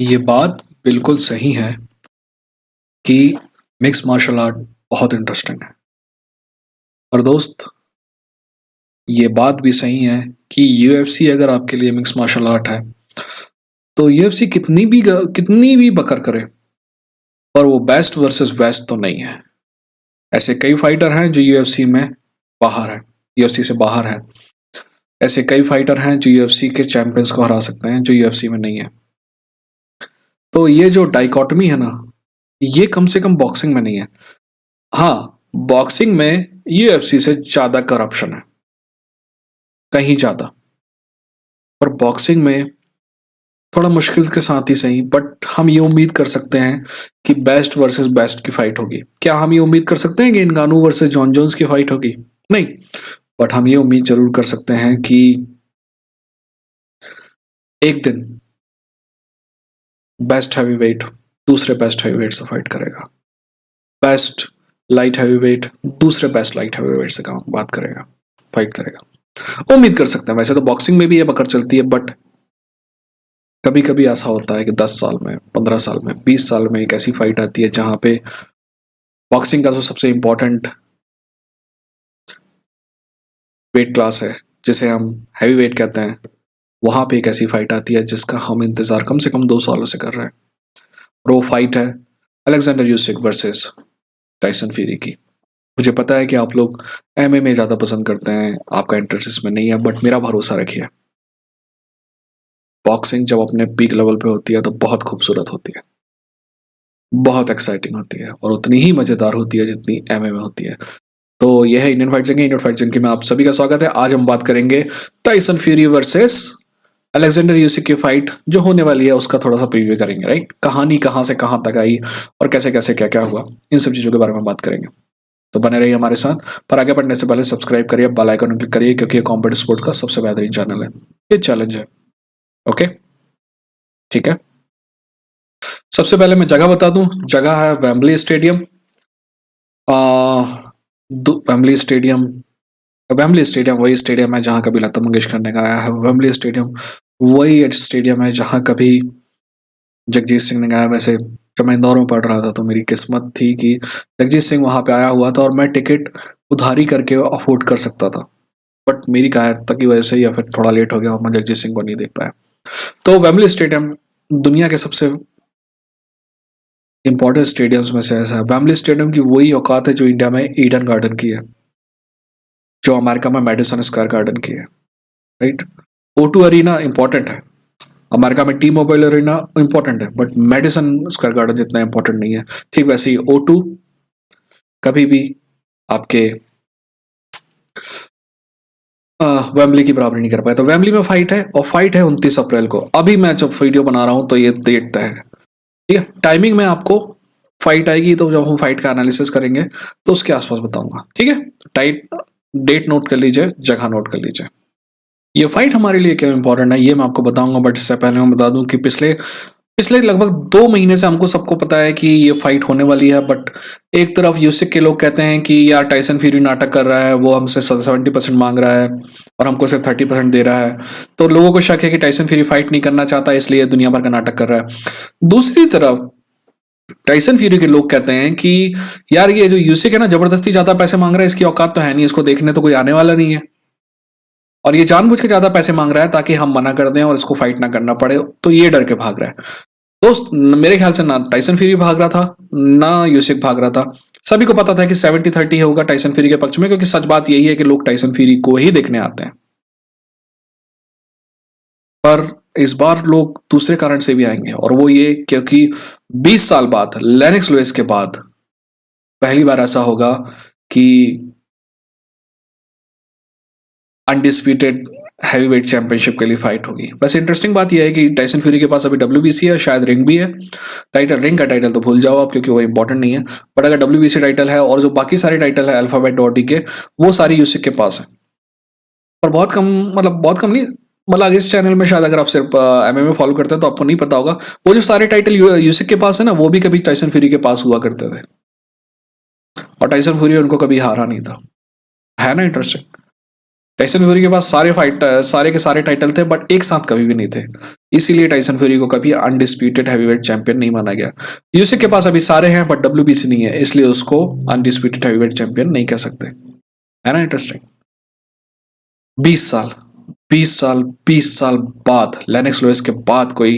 ये बात बिल्कुल सही है कि मिक्स मार्शल आर्ट बहुत इंटरेस्टिंग है। और दोस्त, ये बात भी सही है कि यूएफसी अगर आपके लिए मिक्स मार्शल आर्ट है तो यूएफसी कितनी भी बकर करे, पर वो बेस्ट वर्सेस बेस्ट तो नहीं है। ऐसे कई फाइटर हैं जो यूएफसी में बाहर है, यूएफसी से बाहर है। ऐसे कई फाइटर हैं जो यूएफसी के चैंपियंस को हरा सकते हैं जो यूएफसी में नहीं है। तो ये जो डाइकोटमी है ना, ये कम से कम बॉक्सिंग में नहीं है। हाँ, बॉक्सिंग में यूएफसी से ज्यादा करप्शन है, कहीं ज्यादा। पर बॉक्सिंग में थोड़ा मुश्किल के साथ ही सही, बट हम ये उम्मीद कर सकते हैं कि बेस्ट वर्सेस बेस्ट की फाइट होगी। क्या हम ये उम्मीद कर सकते हैं कि इनगानू वर्सेस जॉन जोन्स की फाइट होगी? नहीं, बट हम ये उम्मीद जरूर कर सकते हैं कि एक दिन बेस्ट हैवीवेट दूसरे बेस्ट हैवीवेट से फाइट करेगा, बेस्ट लाइट हैवीवेट दूसरे बेस्ट लाइट हैवीवेट से काम बात करेगा, फाइट करेगा। उम्मीद कर सकते हैं। वैसे तो बॉक्सिंग में भी ये बकर चलती है, बट कभी कभी ऐसा होता है कि 10 साल में, 15 साल में, 20 साल में एक ऐसी फाइट आती है जहां पे बॉक्सिंग का जो सबसे इंपॉर्टेंट वेट क्लास है, जिसे हम हैवी वेट कहते हैं, वहां पे एक ऐसी फाइट आती है जिसका हम इंतजार कम से कम 2 सालों से कर रहे हैं। और वो फाइट है Alexander UIC versus Tyson fury की। मुझे पता है कि आप लोग एमएमए ज्यादा पसंद करते हैं, आपका इंटरेस्ट इसमें नहीं है, बट मेरा भरोसा रखिए, बॉक्सिंग जब अपने पीक लेवल पे होती है तो बहुत खूबसूरत होती है, बहुत एक्साइटिंग होती है, और उतनी ही मजेदार होती है जितनी एमएमए होती है। तो यह है इंडियन फाइट जंग। इंडियन फाइट जंग में आप सभी का स्वागत है। आज हम बात करेंगे Tyson fury versus Alexander UIC की फाइट जो होने वाली है, उसका थोड़ा सा प्रीव्यू करेंगे। राइट, कहानी कहाँ से कहाँ तक आई और कैसे कैसे क्या क्या हुआ, इन सब चीजों के बारे में बात करेंगे। तो बने रहिए हमारे साथ। पर आगे बढ़ने से पहले सब्सक्राइब करिए, बेल आइकन क्लिक करिए, क्योंकि ये कॉम्बैट स्पोर्ट्स का सबसे बेहतरीन चैनल है। ये चैलेंज है, ओके? ठीक है। सबसे पहले मैं जगह बता दूं। जगह है Wembley stadium. Wembley stadium, Wembley stadium वही स्टेडियम है जहां कभी लता मंगेशकर ने गाया है। वेम्बली स्टेडियम वही स्टेडियम है जहां कभी जगजीत सिंह ने गाया। वैसे जब मैं इंदौर में पढ़ रहा था तो मेरी किस्मत थी कि जगजीत सिंह वहां पे आया हुआ था और मैं टिकट उधारी करके अफोर्ड कर सकता था, बट मेरी कायरता की वजह से या फिर थोड़ा लेट हो गया और मैं जगजीत सिंह को नहीं देख पाया। तो वेम्बली स्टेडियम दुनिया के सबसे इंपॉर्टेंट स्टेडियम्स में से ऐसा है। वेम्बली स्टेडियम की वही औकात है जो इंडिया में ईडन गार्डन की है, जो अमेरिका में मैडिसन स्क्वायर गार्डन की है। राइट, O2 अरीना इंपॉर्टेंट है, अमेरिका में टी मोबाइल अरीना इंपॉर्टेंट है, बट मेडिसन स्क्वायर गार्डन जितना इंपॉर्टेंट नहीं है। ठीक वैसे ही O2 कभी भी आपके वेम्बली की बराबरी नहीं कर पाया। तो वेम्बली में फाइट है, और फाइट है 29 अप्रैल को। अभी मैं जब वीडियो बना रहा हूं तो ये डेट तय है। ठीक है, टाइमिंग में आपको फाइट आएगी तो जब हम फाइट का एनालिसिस करेंगे तो उसके आसपास बताऊंगा। ठीक है, टाइट डेट नोट कर लीजिए, जगह नोट कर लीजिए। ये फाइट हमारे लिए क्यों इंपॉर्टेंट है ये मैं आपको बताऊंगा, बट इससे पहले मैं बता दूं कि पिछले पिछले लगभग 2 महीने से हमको सबको पता है कि ये फाइट होने वाली है। बट एक तरफ यूसिक के लोग कहते हैं कि यार टाइसन फ्यूरी नाटक कर रहा है, वो हमसे 70% मांग रहा है और हमको सिर्फ 30% दे रहा है। तो लोगों को शक है कि टाइसन फ्यूरी फाइट नहीं करना चाहता, इसलिए दुनिया भर का नाटक कर रहा है। दूसरी तरफ टाइसन फ्यूरी के लोग कहते हैं कि यार ये जो यूसिक है ना, जबरदस्ती ज्यादा पैसे मांग रहा है, इसकी औकात तो है नहीं, इसको देखने तो कोई आने वाला नहीं है, और ये जानबूझ के ज्यादा पैसे मांग रहा है ताकि हम मना कर दें और इसको फाइट ना करना पड़े। तो ये डर के भाग रहा है। दोस्त, मेरे ख्याल से ना टाइसन फ्यूरी भाग रहा था ना यूसिक भाग रहा था। सभी को पता था कि 70-30 होगा टाइसन फ्यूरी के पक्ष में, क्योंकि सच बात यही है कि लोग टाइसन फ्यूरी को ही देखने आते हैं। पर इस बार लोग दूसरे कारण से भी आएंगे, और वो ये क्योंकि 20 साल बाद, लेनक्स लुइस के बाद पहली बार ऐसा होगा कि अनडिस्प्यूटेड हैवीवेट चैंपियनशिप के लिए फाइट होगी। वैसे इंटरेस्टिंग बात यह है कि टाइसन फ्यूरी के पास अभी WBC है, शायद रिंग भी है। टाइटल, रिंग का टाइटल तो भूल जाओ आप, क्योंकि वो इंपॉर्टेंट नहीं है। बट अगर WBC टाइटल है, और जो बाकी सारे टाइटल है अल्फाबेट डॉटी के, वो सारी यूसिक के पास है। पर बहुत कम, मतलब बहुत कम नहीं, मतलब इस चैनल में शायद अगर आप सिर्फ MMA फॉलो करते हैं तो आपको नहीं पता होगा, वो जो सारे टाइटल यूसिक के पास है ना, वो भी कभी टाइसन फ्यूरी के पास हुआ करते थे, और टाइसन फ्यूरी उनको कभी हारा नहीं था। है ना इंटरेस्टिंग? टाइसन फ्यूरी के पास सारे के सारे टाइटल थे, बट एक साथ कभी भी नहीं थे। इसीलिए टाइसन फ्यूरी को कभी अनडिस्प्यूटेड हैवीवेट चैंपियन नहीं माना गया। यूएसए के पास अभी सारे हैं बट डब्ल्यूबीसी नहीं है, इसलिए उसको अनडिस्प्यूटेड हैवीवेट चैंपियन नहीं कह सकते। है ना इंटरेस्टिंग? 20 साल 20 साल बाद लेनक्स लुइस के बाद कोई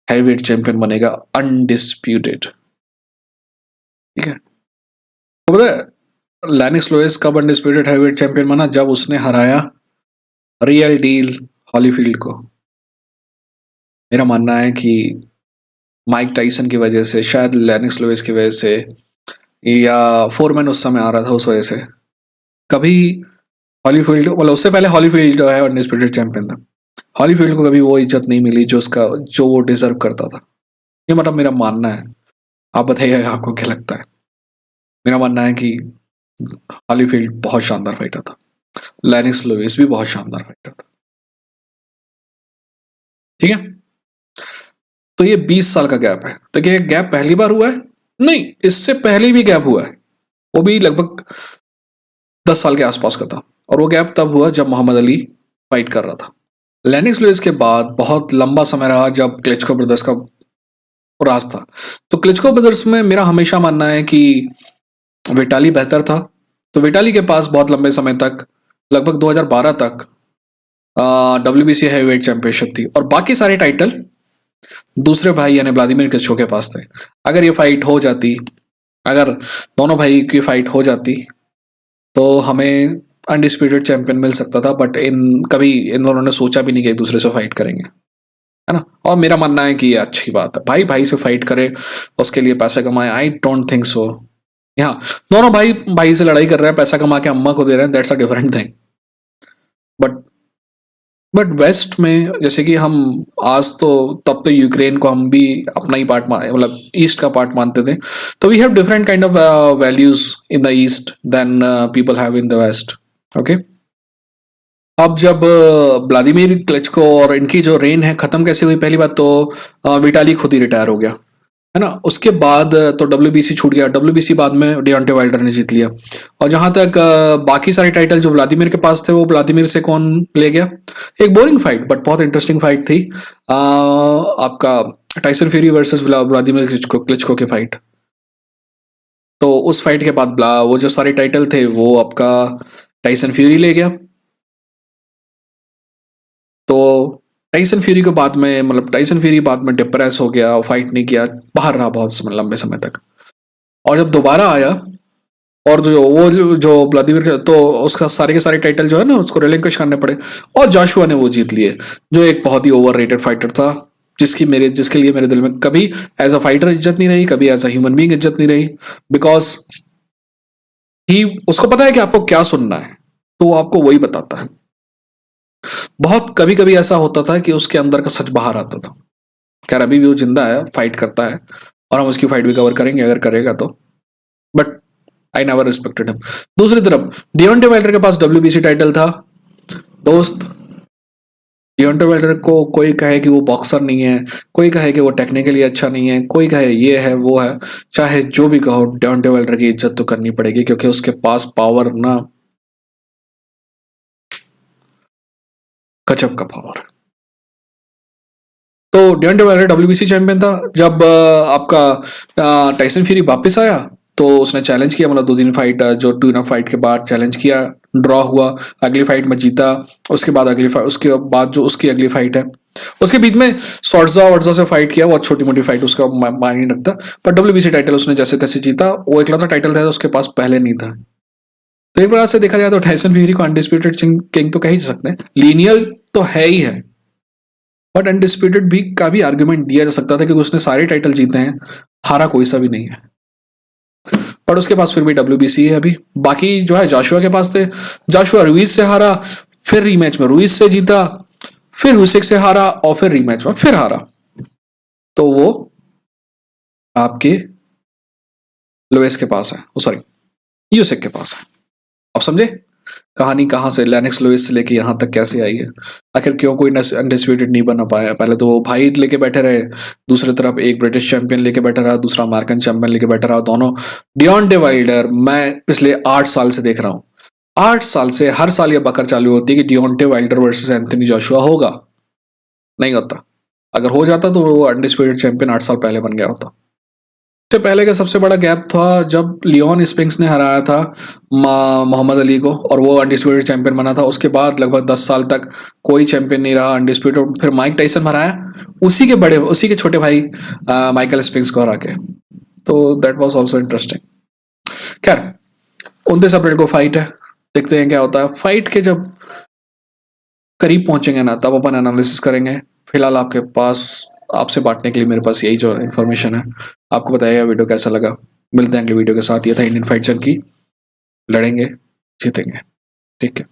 हैवीवेट चैंपियन बनेगा अनडिस्प्यूटेड। ठीक है, तो पता है लेनक्स लुइस कब अनडिस्प्यूटेड हैवीवेट चैंपियन बना? जब उसने हराया रियल डील हॉलीफील्ड को। मेरा मानना है कि माइक टाइसन की वजह से, शायद लेनक्स लुइस की वजह से, या फोरमैन उस समय आ रहा था उस वजह से, कभी हॉलीफील्ड, मतलब उससे पहले हॉलीफील्ड जो है अनडिस्प्यूटेड चैंपियन था, हॉलीफील्ड को कभी वो इज्जत नहीं मिली जो वो डिजर्व करता था। ये मतलब मेरा मानना है, आप बताइएगा आपको क्या लगता है। मेरा मानना है कि हॉलीफील्ड बहुत शानदार फाइटर था, लेनक्स लुइस भी बहुत शानदार फाइटर था। ठीक है, तो ये 20 साल का गैप है। तो क्या गैप पहली बार हुआ है? नहीं, इससे पहले भी गैप हुआ है, वो भी लगभग 10 साल के आसपास का था, और वो गैप तब हुआ जब मोहम्मद अली फाइट कर रहा था। लेनक्स लुइस के बाद बहुत लंबा समय रहा जब क्लिचको ब्रदर्स का राज था। तो क्लिचको ब्रदर्स में मेरा हमेशा मानना है कि विटाली बेहतर था। तो विटाली के पास बहुत लंबे समय तक, लगभग 2012 तक WBC हैवीवेट चैंपियनशिप थी, और बाकी सारे टाइटल दूसरे भाई यानी व्लादिमीर क्लिचको के पास थे। अगर ये फाइट हो जाती, अगर दोनों भाई की फाइट हो जाती, तो हमें अनडिस्प्यूटेड चैंपियन मिल सकता था, बट कभी इन दोनों ने सोचा भी नहीं कि एक दूसरे से फाइट करेंगे, है ना। और मेरा मानना है कि ये अच्छी बात है, भाई भाई से फाइट करे, उसके लिए पैसा कमाए। I don't think so. यहाँ दोनों भाई भाई से लड़ाई कर रहे हैं, पैसा कमा के अम्मा को दे रहे हैं, that's a different thing. But west में जैसे कि हम आज तो, तब तो यूक्रेन को हम भी अपना ही पार्ट, मतलब ईस्ट का पार्ट मानते थे। तो we have different kind of values in the east then people have in the west. Okay, अब जब व्लादिमीर क्लिचको और इनकी जो रेन है खत्म कैसे हुई? पहली बात तो विटाली खुद ही रिटायर हो गया, है ना। उसके बाद तो WBC छूट गया, WBC बाद में डियोंटे वाइल्डर ने जीत लिया। और जहां तक बाकी सारे टाइटल जो व्लादिमीर के पास थे, वो व्लादिमीर से कौन ले गया? एक बोरिंग फाइट बट बहुत इंटरेस्टिंग फाइट थी, आपका टाइसन फ्यूरी वर्सेस व्लादिमीर क्लिचको की फाइट। तो उस फाइट के बाद वो जो सारे टाइटल थे वो आपका टाइसन फ्यूरी ले गया। तो टाइसन फ्यूरी को बाद में, मतलब टाइसन फ्यूरी बाद में डिप्रेस हो गया, फाइट नहीं किया, बाहर रहा बहुत लंबे समय तक। और जब दोबारा आया, और जो व्लादिमीर, तो उसका सारे के सारे टाइटल जो है ना उसको रिलिंक्विश करने पड़े, और जोशुआ ने वो जीत लिए, जो एक बहुत ही ओवर रेटेड फाइटर था, जिसके लिए मेरे दिल में कभी एज अ फाइटर इज्जत नहीं रही, कभी एज अ ह्यूमन बीइंग इज्जत नहीं रही। बिकॉज ही, उसको पता है कि आपको क्या सुनना है, तो वो आपको वही बताता है। बहुत कभी कभी ऐसा होता था कि उसके अंदर का सच बाहर आता था। खैर अभी भी वो जिंदा है, फाइट करता है, और हम उसकी फाइट भी कवर करेंगे अगर करेगा तो, but I never respected him. दूसरी तरफ डियोंटे वाइल्डर के पास WBC टाइटल था। दोस्त, डियोंटे वाइल्डर को कोई कहे कि वो बॉक्सर नहीं है, कोई कहे कि वो टेक्निकली अच्छा नहीं है, कोई कहे ये है वो है, चाहे जो भी कहो, डियोंटे वाइल्डर की इज्जत तो करनी पड़ेगी, क्योंकि उसके पास पावर ना, गजब का पावर। तो डियोंटे वाइल्डर WBC चैंपियन था। जब आपका टाइसन फ्यूरी वापस आया, तो उसने चैलेंज किया, मतलब 2 दिन फाइट, जो 2 फाइट के बाद चैलेंज किया, ड्रॉ हुआ, अगली फाइट में जीता। उसके बाद उसके बाद जो उसकी अगली फाइट है, उसके बीच में वर्जा से फाइट किया, बहुत छोटी मोटी फाइट, उसका मान नहीं रखता। पर WBC टाइटल उसने जैसे तैसे जीता, वो इकलौता टाइटल था उसके पास पहले नहीं था। तो एक बार से देखा जाए तो टाइसन फ्यूरी को अनडिस्प्यूटेड किंग तो कह ही सकते हैं, लीनियल तो है ही है, बट अनडिस्प्यूटेड भी का भी आर्गुमेंट दिया जा सकता था, क्योंकि उसने सारे टाइटल जीते हैं, हारा कोई सा भी नहीं है। बट उसके पास फिर भी WBC है अभी। बाकी जो है जोशुआ के पास थे, जोशुआ रुइस से हारा, फिर रीमैच में रुइस से जीता, फिर हुसिक से हारा, और फिर रीमैच में फिर हारा। तो वो आपके लुइस के पास है, सॉरी यूसिक के पास है। आप समझे कहानी कहाँ से, लेनक्स लुइस से लेके यहाँ तक कैसे आई है, आखिर क्यों कोई अनडिस्प्यूटेड नहीं बना पाया। पहले तो वो भाई लेके बैठे रहे, दूसरी तरफ एक ब्रिटिश चैंपियन लेके बैठा रहा, दूसरा अमेरिकन चैंपियन लेके बैठा रहा, दोनों। डियोंटे वाइल्डर मैं पिछले 8 साल से देख रहा हूँ, 8 साल से हर साल ये बकर चालू होती है कि डियोंटे वाइल्डर वर्सेस एंथनी जोशुआ होगा, नहीं होता। अगर हो जाता तो वो अनडिस्प्यूटेड चैंपियन 8 साल पहले बन गया होता। इससे पहले का सबसे बड़ा गैप था जब लियोन स्पिंक्स ने हराया था मोहम्मद अली को और वो अनडिस्प्यूटेड चैंपियन बना था। उसके बाद लगभग 10 साल तक कोई चैंपियन नहीं रहा अनडिस्प्यूटेड। फिर माइक टाइसन हराया उसी के छोटे भाई माइकल स्पिंक्स को हरा के। तो दैट वाज आल्सो इंटरेस्टिंग। खैर 29 अप्रैल को फाइट है, देखते हैं क्या होता है। फाइट के जब करीब पहुंचेंगे ना तब अपन एनालिसिस करेंगे। फिलहाल आपके पास आपसे बांटने के लिए मेरे पास यही जो इन्फॉर्मेशन है। आपको बताइएगा वीडियो कैसा लगा। मिलते हैं अगली वीडियो के साथ। ये था इंडियन फाइट जंकी, लड़ेंगे जीतेंगे। ठीक है।